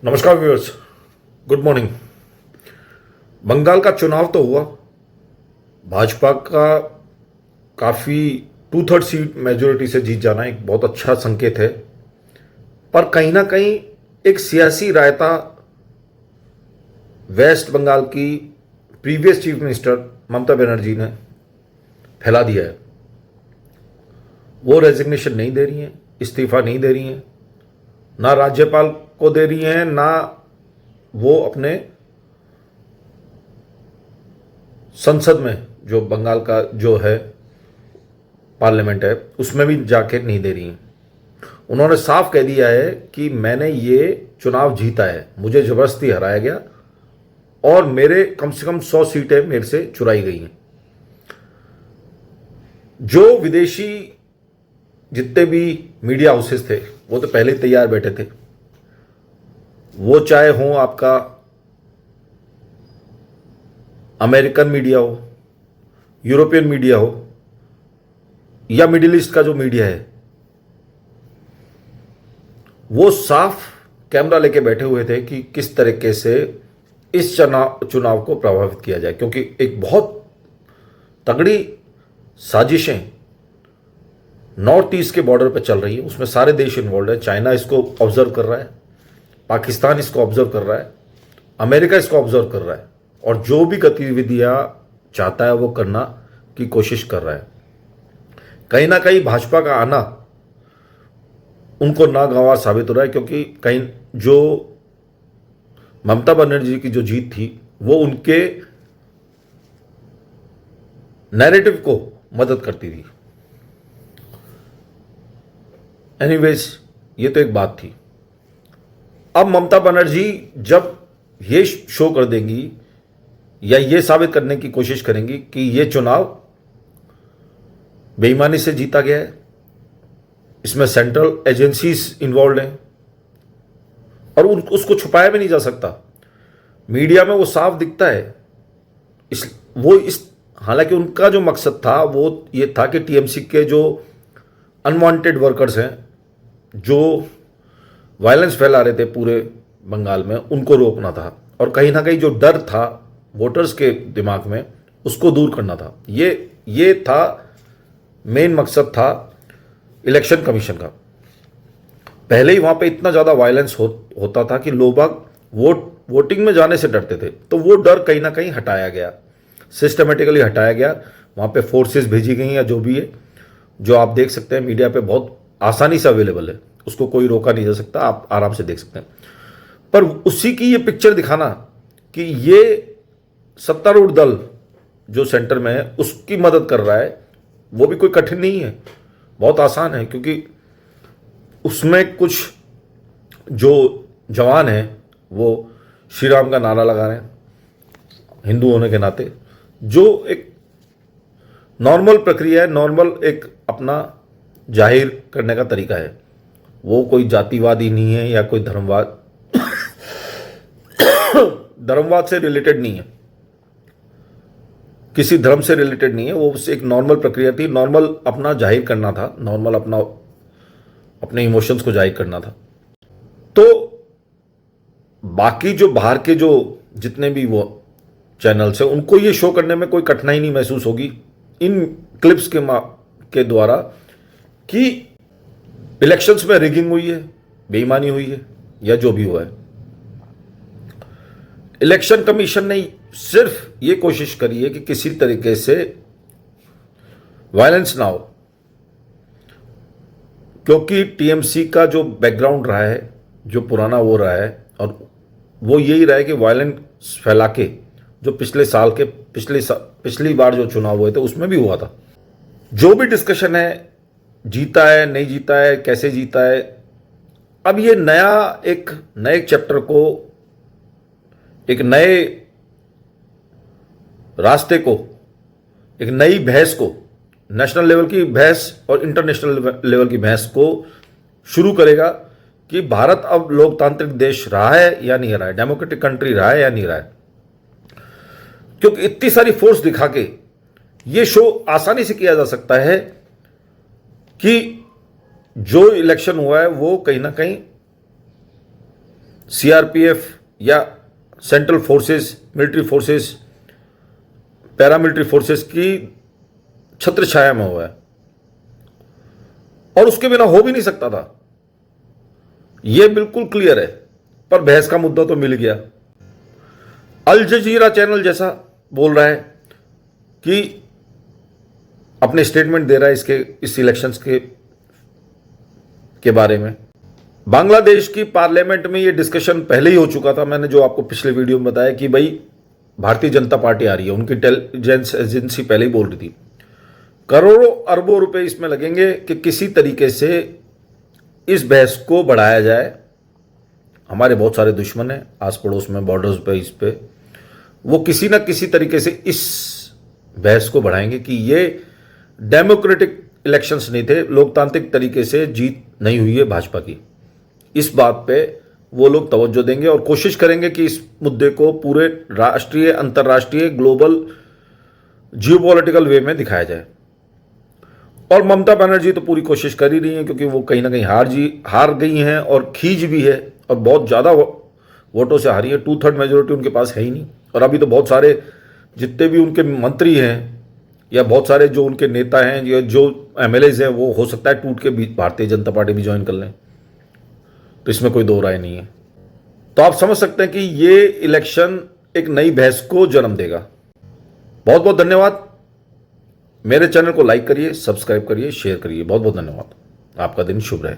नमस्कार viewers, good morning. Bengal का चुनाव तो हुआ, भाजपा का काफ़ी 2/3 सीट मेजोरिटी से जीत जाना एक बहुत अच्छा संकेत है। पर कहीं ना कहीं एक सियासी रायता वेस्ट बंगाल की previous chief minister Mamata Banerjee ने फैला दिया है। वो रेजिग्नेशन नहीं दे रही हैं, इस्तीफा नहीं दे रही हैं, ना राज्यपाल को दे रही हैं, ना वो अपने संसद में जो बंगाल का जो है पार्लियामेंट है उसमें भी जाके नहीं दे रही हैं। उन्होंने साफ कह दिया है कि मैंने ये चुनाव जीता है, मुझे जबरदस्ती हराया गया और मेरे कम से कम 100 सीटें मेरे से चुराई गई हैं। जो विदेशी जितने भी मीडिया हाउसेस थे वो तो पहले ही तैयार बैठे थे। वो चाहे हो आपका अमेरिकन मीडिया हो, यूरोपियन मीडिया हो या मिडिल ईस्ट का जो मीडिया है, वो साफ कैमरा लेके बैठे हुए थे कि किस तरीके से इस चुनाव को प्रभावित किया जाए, क्योंकि एक बहुत तगड़ी साजिशें नॉर्थ ईस्ट के बॉर्डर पर चल रही है। उसमें सारे देश इन्वॉल्व है। चाइना इसको ऑब्जर्व कर रहा है, पाकिस्तान इसको ऑब्जर्व कर रहा है, अमेरिका इसको ऑब्जर्व कर रहा है और जो भी गतिविधियां चाहता है वो करना की कोशिश कर रहा है। कहीं ना कहीं भाजपा का आना उनको नागवार साबित हो रहा है, क्योंकि कहीं जो ममता बनर्जी की जो जीत थी वो उनके नैरेटिव को मदद करती थी। एनीवेज, ये तो एक बात थी। अब ममता बनर्जी जब ये शो कर देंगी या ये साबित करने की कोशिश करेंगी कि ये चुनाव बेईमानी से जीता गया है, इसमें सेंट्रल एजेंसीज इन्वॉल्व हैं और उसको छुपाया भी नहीं जा सकता। मीडिया में वो साफ दिखता है। हालांकि उनका जो मकसद था वो ये था कि टीएमसी के जो अनवांटेड वर्कर्स हैं, जो वायलेंस फैला रहे थे पूरे बंगाल में, उनको रोकना था और कहीं ना कहीं जो डर था वोटर्स के दिमाग में उसको दूर करना था। ये था मेन मकसद था इलेक्शन कमीशन का। पहले ही वहां पे इतना ज़्यादा वायलेंस होता था कि लोग वोटिंग में जाने से डरते थे, तो वो डर कहीं ना कहीं हटाया गया, सिस्टमेटिकली हटाया गया। वहां पे फोर्सेस भेजी गई या जो भी है, जो आप देख सकते हैं मीडिया पे बहुत आसानी से अवेलेबल है, उसको कोई रोका नहीं जा सकता, आप आराम से देख सकते हैं। पर उसी की ये पिक्चर दिखाना कि ये सत्तारूढ़ दल जो सेंटर में है उसकी मदद कर रहा है, वो भी कोई कठिन नहीं है, बहुत आसान है। क्योंकि उसमें कुछ जो जवान हैं वो श्री राम का नारा लगा रहे हैं हिंदू होने के नाते, जो एक नॉर्मल प्रक्रिया है, नॉर्मल एक अपना जाहिर करने का तरीका है। वो कोई जातिवादी नहीं है या कोई धर्मवाद से रिलेटेड नहीं है, किसी धर्म से रिलेटेड नहीं है। वो एक नॉर्मल प्रक्रिया थी, नॉर्मल अपना जाहिर करना था, नॉर्मल अपने इमोशंस को जाहिर करना था। तो बाकी जो बाहर के जो जितने भी वो चैनल्स हैं उनको ये शो करने में कोई कठिनाई नहीं महसूस होगी इन क्लिप्स के द्वारा कि इलेक्शंस में रिगिंग हुई है, बेईमानी हुई है या जो भी हुआ है। इलेक्शन कमीशन ने सिर्फ ये कोशिश करी है कि किसी तरीके से वायलेंस ना हो, क्योंकि टीएमसी का जो बैकग्राउंड रहा है, जो पुराना वो रहा है, और वो यही रहा है कि वायलेंस फैला के जो पिछली बार जो चुनाव हुए थे उसमें भी हुआ था। जो भी डिस्कशन है, जीता है नहीं जीता है, कैसे जीता है, अब ये नए चैप्टर को, एक नए रास्ते को, एक नई बहस को, नेशनल लेवल की बहस और इंटरनेशनल लेवल की बहस को शुरू करेगा कि भारत अब लोकतांत्रिक देश रहा है या नहीं रहा है, डेमोक्रेटिक कंट्री रहा है या नहीं रहा है। क्योंकि इतनी सारी फोर्स दिखा के ये शो आसानी से किया जा सकता है कि जो इलेक्शन हुआ है वो कहीं ना कहीं सीआरपीएफ या central forces, military forces, paramilitary forces की छत्र छाया में हुआ है और उसके बिना हो भी नहीं सकता था। यह बिल्कुल क्लियर है। पर बहस का मुद्दा तो मिल गया। अल जजीरा चैनल जैसा बोल रहा है कि अपने स्टेटमेंट दे रहा है इस इलेक्शंस के बारे में। बांग्लादेश की पार्लियामेंट में ये डिस्कशन पहले ही हो चुका था। मैंने जो आपको पिछले वीडियो में बताया कि भाई भारतीय जनता पार्टी आ रही है, उनकी इंटेलिजेंस एजेंसी पहले ही बोल रही थी करोड़ों अरबों रुपए इसमें लगेंगे कि किसी तरीके से इस बहस को बढ़ाया जाए। हमारे बहुत सारे दुश्मन हैं आस पड़ोस में, बॉर्डर्स पे, इस पे वो किसी ना किसी तरीके से इस बहस को बढ़ाएंगे कि ये डेमोक्रेटिक इलेक्शंस नहीं थे, लोकतांत्रिक तरीके से जीत नहीं हुई है भाजपा की। इस बात पे वो लोग तवज्जो देंगे और कोशिश करेंगे कि इस मुद्दे को पूरे राष्ट्रीय, अंतर्राष्ट्रीय, ग्लोबल जियोपॉलिटिकल वे में दिखाया जाए। और ममता बनर्जी तो पूरी कोशिश कर ही रही है, क्योंकि वो कहीं ना कहीं हार गई हैं और खींच भी है और बहुत ज़्यादा वोटों से हारी है। 2/3 मेजोरिटी उनके पास है ही नहीं। और अभी तो बहुत सारे जितने भी उनके मंत्री हैं या बहुत सारे जो उनके नेता हैं या जो एमएलएज हैं, वो हो सकता है टूट के भारतीय जनता पार्टी भी ज्वाइन कर लें। तो इसमें कोई दो राय नहीं है। तो आप समझ सकते हैं कि ये इलेक्शन एक नई बहस को जन्म देगा। बहुत बहुत धन्यवाद। मेरे चैनल को लाइक करिए, सब्सक्राइब करिए, शेयर करिए। बहुत बहुत धन्यवाद। आपका दिन शुभ रहे।